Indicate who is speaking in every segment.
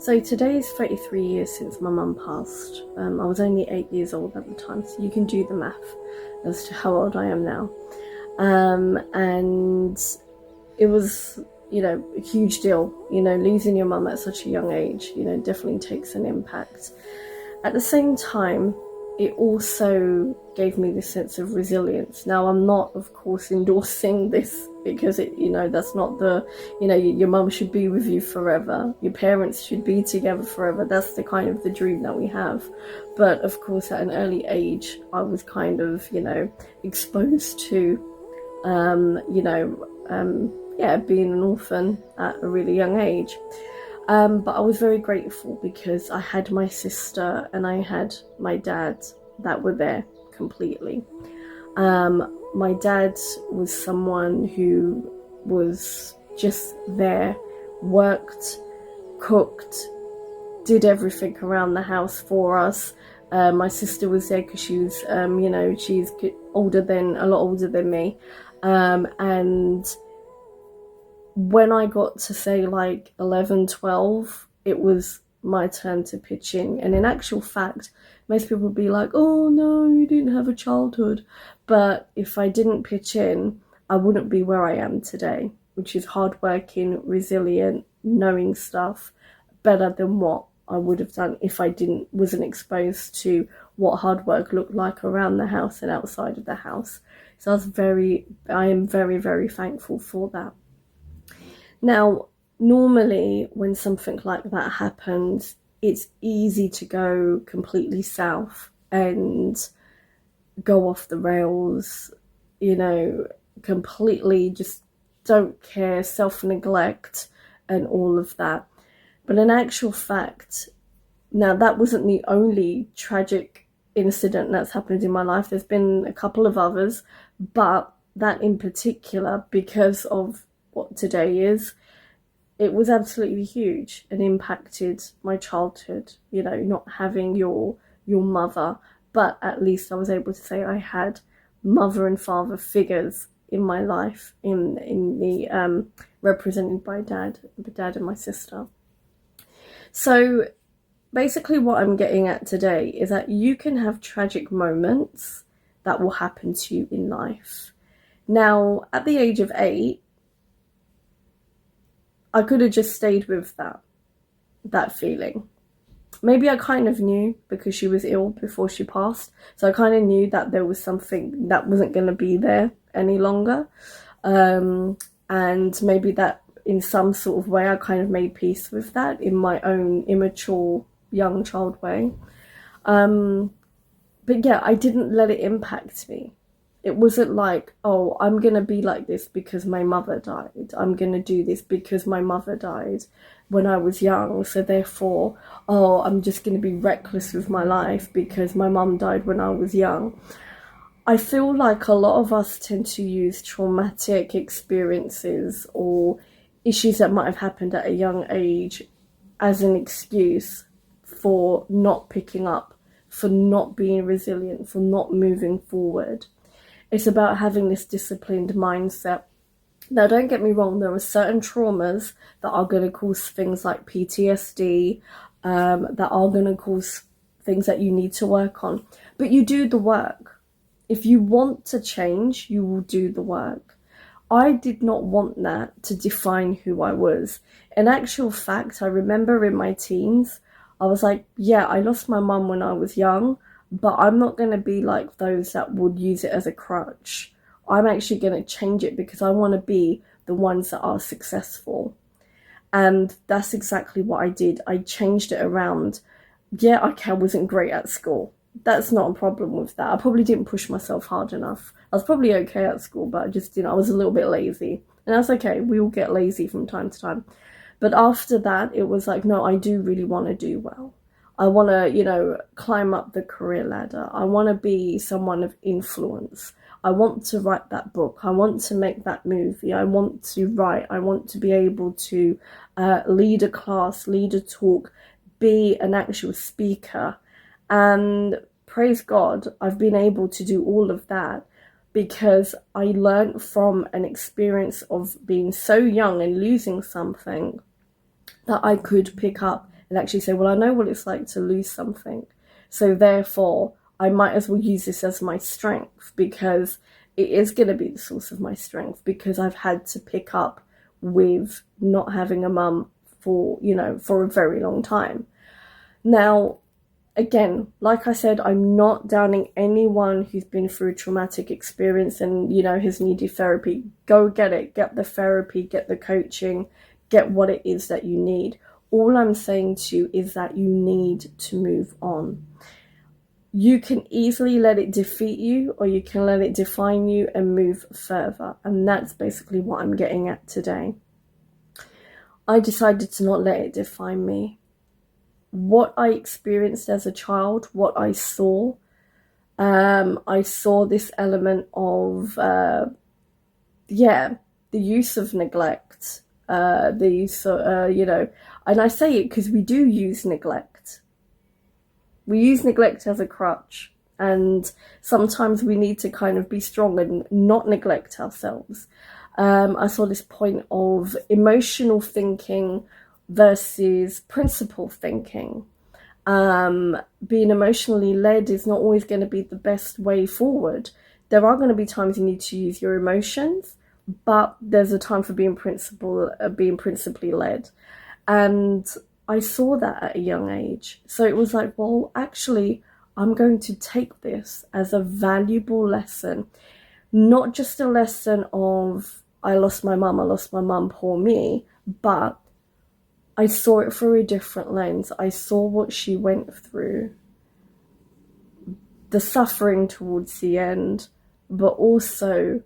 Speaker 1: So today is 33 years since my mum passed. I was only 8 years old at the time, so you can do the math as to how old I am now. And it was, a huge deal. Losing your mum at such a young age, definitely takes an impact. At the same time, it also gave me this sense of resilience. Now, I'm not, of course, endorsing this because that's not your mum should be with you forever. Your parents should be together forever. That's the kind of the dream that we have. But of course, at an early age, I was kind of, exposed to, being an orphan at a really young age. But I was very grateful because I had my sister and I had my dad that were there completely. My dad was someone who was just there, worked, cooked, did everything around the house for us. My sister was there because she was, she's a lot older than me. And when I got to say like 11, 12, it was my turn to pitch in. And in actual fact, most people would be like, oh no, you didn't have a childhood. But if I didn't pitch in, I wouldn't be where I am today, which is hardworking, resilient, knowing stuff better than what I would have done if I wasn't exposed to what hard work looked like around the house and outside of the house. So I am very, very thankful for that. Now, normally when something like that happens, it's easy to go completely south and go off the rails, completely just don't care, self-neglect and all of that. But in actual fact, now that wasn't the only tragic incident that's happened in my life. There's been a couple of others, but that in particular, because of what today is, it was absolutely huge and impacted my childhood, not having your mother, but at least I was able to say I had mother and father figures in my life, in the represented by dad and my sister. So basically what I'm getting at today is that you can have tragic moments that will happen to you in life. Now, at the age of 8, I could have just stayed with that feeling. Maybe I kind of knew because she was ill before she passed. So I kind of knew that there was something that wasn't going to be there any longer. And maybe that in some sort of way I kind of made peace with that in my own immature young child way. But yeah, I didn't let it impact me. It wasn't like, oh, I'm going to be like this because my mother died. I'm going to do this because my mother died when I was young. So therefore, oh, I'm just going to be reckless with my life because my mum died when I was young. I feel like a lot of us tend to use traumatic experiences or issues that might have happened at a young age as an excuse for not picking up, for not being resilient, for not moving forward. It's about having this disciplined mindset. Now, don't get me wrong, there are certain traumas that are going to cause things like PTSD, that are going to cause things that you need to work on. But you do the work. If you want to change, you will do the work. I did not want that to define who I was. In actual fact, I remember in my teens, I was like, yeah, I lost my mum when I was young, but I'm not going to be like those that would use it as a crutch. I'm actually going to change it because I want to be the ones that are successful. And that's exactly what I did. I changed it around. Yeah, I wasn't great at school. That's not a problem with that. I probably didn't push myself hard enough. I was probably okay at school, but I was a little bit lazy. And that's okay. We all get lazy from time to time. But after that, it was like, no, I do really want to do well. I want to, climb up the career ladder. I want to be someone of influence. I want to write that book. I want to make that movie. I want to write. I want to be able to lead a class, lead a talk, be an actual speaker. And praise God, I've been able to do all of that because I learned from an experience of being so young and losing something that I could pick up and actually say, well, I know what it's like to lose something. So therefore, I might as well use this as my strength, because it is going to be the source of my strength, because I've had to pick up with not having a mum for, for a very long time. Now, again, like I said, I'm not downing anyone who's been through a traumatic experience and, has needed therapy. Go get it. Get the therapy, get the coaching, get what it is that you need. All I'm saying to you is that you need to move on. You can easily let it defeat you, or you can let it define you and move further. And that's basically what I'm getting at today. I decided to not let it define me. What I experienced as a child, what I saw this element of, the use of neglect, the use of, and I say it because we do use neglect. We use neglect as a crutch, and sometimes we need to kind of be strong and not neglect ourselves. I saw this point of emotional thinking versus principle thinking. Being emotionally led is not always going to be the best way forward. There are going to be times you need to use your emotions, but there's a time for being principally led. And I saw that at a young age. So it was like, well, actually, I'm going to take this as a valuable lesson, not just a lesson of, I lost my mum, poor me, but I saw it through a different lens. I saw what she went through, the suffering towards the end, but also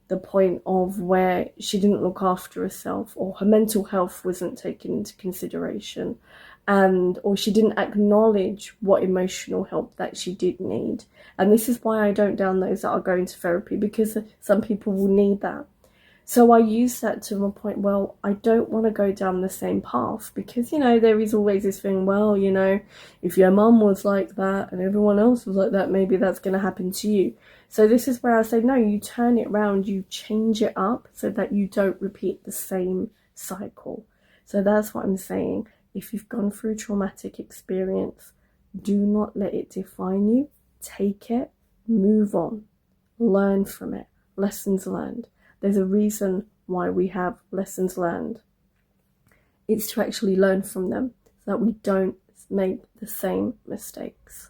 Speaker 1: the point of where she didn't look after herself, or her mental health wasn't taken into consideration, or she didn't acknowledge what emotional help that she did need. And this is why I don't down those that are going to therapy, because some people will need that. So I use that to a point, well, I don't want to go down the same path, because, there is always this thing, well, if your mum was like that and everyone else was like that, maybe that's going to happen to you. So this is where I say, no, you turn it around, you change it up so that you don't repeat the same cycle. So that's what I'm saying. If you've gone through a traumatic experience, do not let it define you. Take it, move on, learn from it, lessons learned. There's a reason why we have lessons learned. It's to actually learn from them so that we don't make the same mistakes.